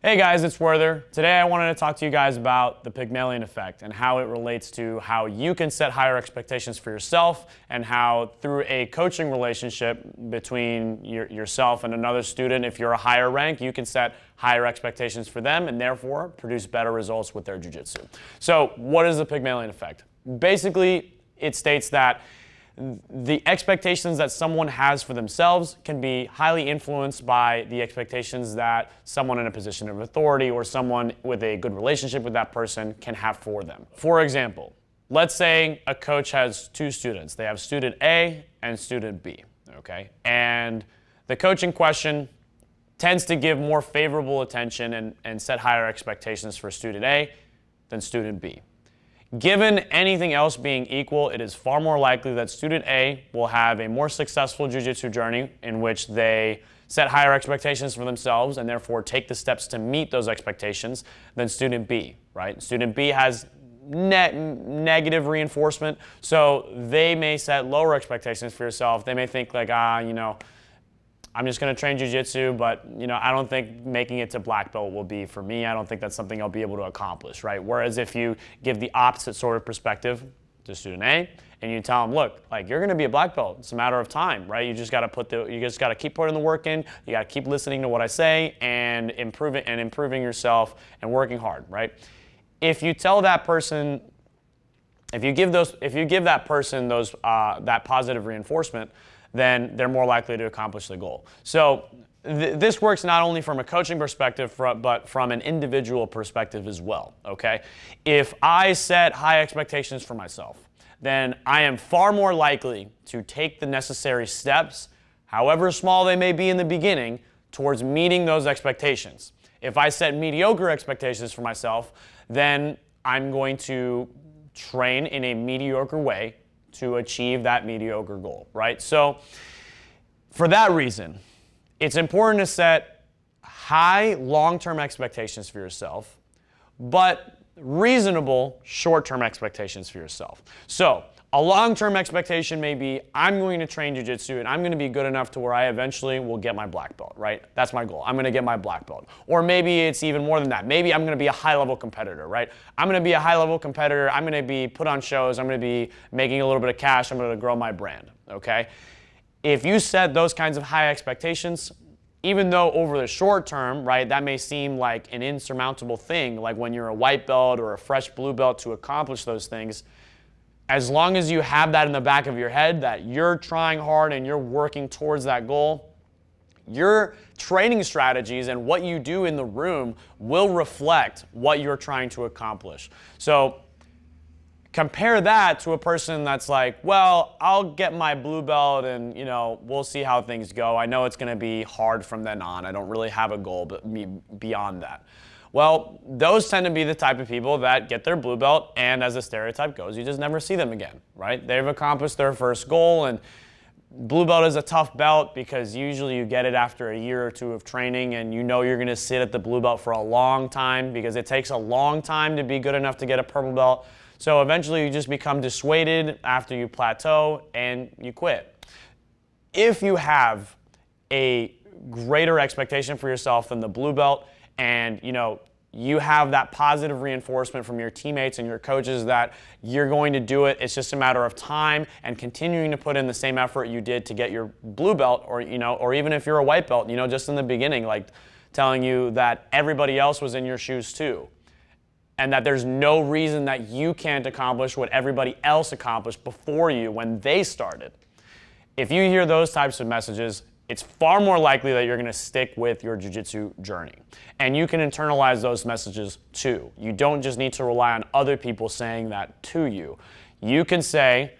Hey guys, it's Werther. Today I wanted to talk to you guys about the Pygmalion effect and how it relates to how you can set higher expectations for yourself and how through a coaching relationship between yourself and another student, if you're a higher rank, you can set higher expectations for them and therefore produce better results with their jiu-jitsu. So what is the Pygmalion effect? Basically, it states that the expectations that someone has for themselves can be highly influenced by the expectations that someone in a position of authority or someone with a good relationship with that person can have for them. For example, let's say a coach has two students. They have student A and student B, okay? And the coach in question tends to give more favorable attention and set higher expectations for student A than student B. Given anything else being equal, it is far more likely that student A will have a more successful jiu-jitsu journey in which they set higher expectations for themselves and therefore take the steps to meet those expectations than student B, right? Student B has negative reinforcement, so they may set lower expectations for yourself. They may think like, I'm just going to train jiu-jitsu, but I don't think making it to black belt will be for me. I don't think that's something I'll be able to accomplish, right? Whereas if you give the opposite sort of perspective to student A and you tell them, look, like you're going to be a black belt. It's a matter of time, right? You just got to keep putting the work in. You got to keep listening to what I say and improving yourself and working hard, right? If you tell that person, if you give that person that positive reinforcement, then they're more likely to accomplish the goal. So this works not only from a coaching perspective, but from an individual perspective as well, okay? If I set high expectations for myself, then I am far more likely to take the necessary steps, however small they may be in the beginning, towards meeting those expectations. If I set mediocre expectations for myself, then I'm going to train in a mediocre way to achieve that mediocre goal, right? So for that reason, it's important to set high long-term expectations for yourself, but reasonable short-term expectations for yourself. So a long-term expectation may be, I'm going to train jiu-jitsu and I'm going to be good enough to where I eventually will get my black belt, right? That's my goal. I'm going to get my black belt. Or maybe it's even more than that. Maybe I'm going to be a high-level competitor, right? I'm going to be a high-level competitor. I'm going to be put on shows. I'm going to be making a little bit of cash. I'm going to grow my brand, okay? If you set those kinds of high expectations, even though over the short term, right, that may seem like an insurmountable thing, like when you're a white belt or a fresh blue belt to accomplish those things, as long as you have that in the back of your head that you're trying hard and you're working towards that goal, your training strategies and what you do in the room will reflect what you're trying to accomplish. So compare that to a person that's like, well, I'll get my blue belt and we'll see how things go. I know it's going to be hard from then on. I don't really have a goal beyond that. Well, those tend to be the type of people that get their blue belt, and as the stereotype goes, you just never see them again, right? They've accomplished their first goal, and blue belt is a tough belt because usually you get it after a year or two of training, and you're going to sit at the blue belt for a long time because it takes a long time to be good enough to get a purple belt. So eventually you just become dissuaded after you plateau and you quit. If you have a greater expectation for yourself than the blue belt, and you have that positive reinforcement from your teammates and your coaches that you're going to do it, it's just a matter of time and continuing to put in the same effort you did to get your blue belt, or even if you're a white belt, just in the beginning, like telling you that everybody else was in your shoes too, and that there's no reason that you can't accomplish what everybody else accomplished before you when they started. If you hear those types of messages, it's far more likely that you're going to stick with your jiu-jitsu journey. And you can internalize those messages too. You don't just need to rely on other people saying that to you. You can say,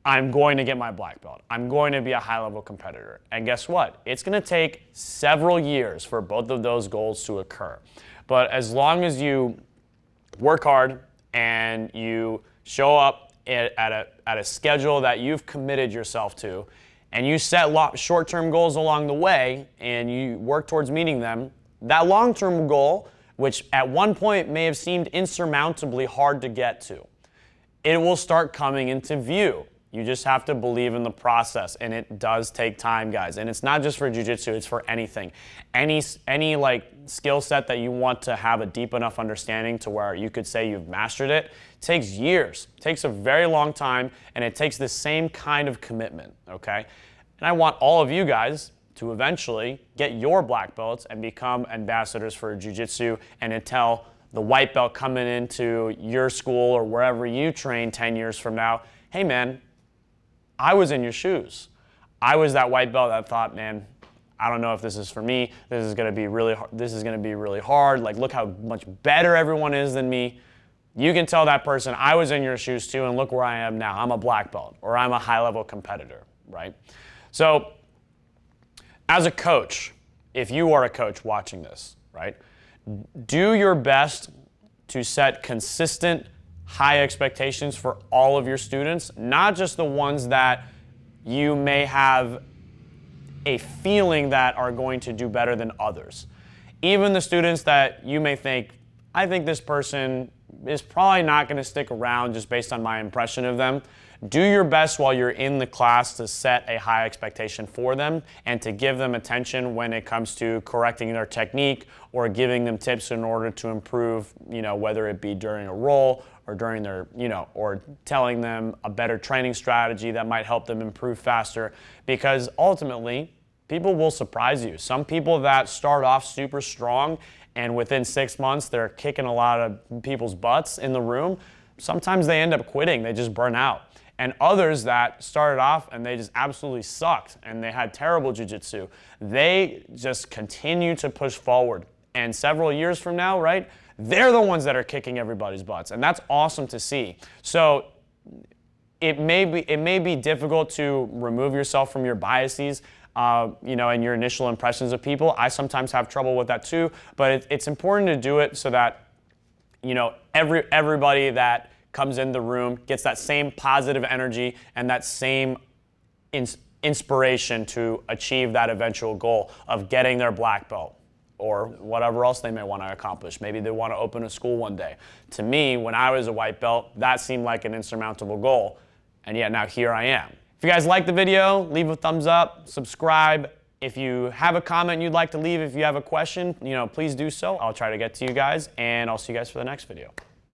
I'm going to get my black belt. I'm going to be a high-level competitor. And guess what? It's going to take several years for both of those goals to occur. But as long as you work hard and you show up at a schedule that you've committed yourself to, and you set short-term goals along the way, and you work towards meeting them, that long-term goal, which at one point may have seemed insurmountably hard to get to, it will start coming into view. You just have to believe in the process, and it does take time, guys. And it's not just for jiu-jitsu, it's for anything. Any like skill set that you want to have a deep enough understanding to where you could say you've mastered it, takes years, takes a very long time, and it takes the same kind of commitment, okay? And I want all of you guys to eventually get your black belts and become ambassadors for jiu-jitsu and to tell the white belt coming into your school or wherever you train 10 years from now, hey man, I was in your shoes. I was that white belt that thought, man, I don't know if this is for me. This is gonna be really hard. This is gonna be really hard. Like, look how much better everyone is than me. You can tell that person, I was in your shoes too, and look where I am now. I'm a black belt, or I'm a high-level competitor, right? So, as a coach, if you are a coach watching this, right, do your best to set consistent, high expectations for all of your students, not just the ones that you may have a feeling that are going to do better than others. Even the students that you may think, I think this person is probably not going to stick around just based on my impression of them. Do your best while you're in the class to set a high expectation for them and to give them attention when it comes to correcting their technique or giving them tips in order to improve, whether it be during a roll or during their, or telling them a better training strategy that might help them improve faster, because ultimately, people will surprise you. Some people that start off super strong and within 6 months, they're kicking a lot of people's butts in the room, sometimes they end up quitting, they just burn out. And others that started off and they just absolutely sucked and they had terrible jiu-jitsu, they just continue to push forward. And several years from now, right, they're the ones that are kicking everybody's butts. And that's awesome to see. So it may be difficult to remove yourself from your biases, and your initial impressions of people. I sometimes have trouble with that too, but it's important to do it so that, everybody that comes in the room gets that same positive energy and that same inspiration to achieve that eventual goal of getting their black belt or whatever else they may want to accomplish. Maybe they want to open a school one day. To me, when I was a white belt, that seemed like an insurmountable goal, and yet now here I am. If you guys like the video, leave a thumbs up, subscribe. If you have a comment you'd like to leave, if you have a question, please do so. I'll try to get to you guys, and I'll see you guys for the next video.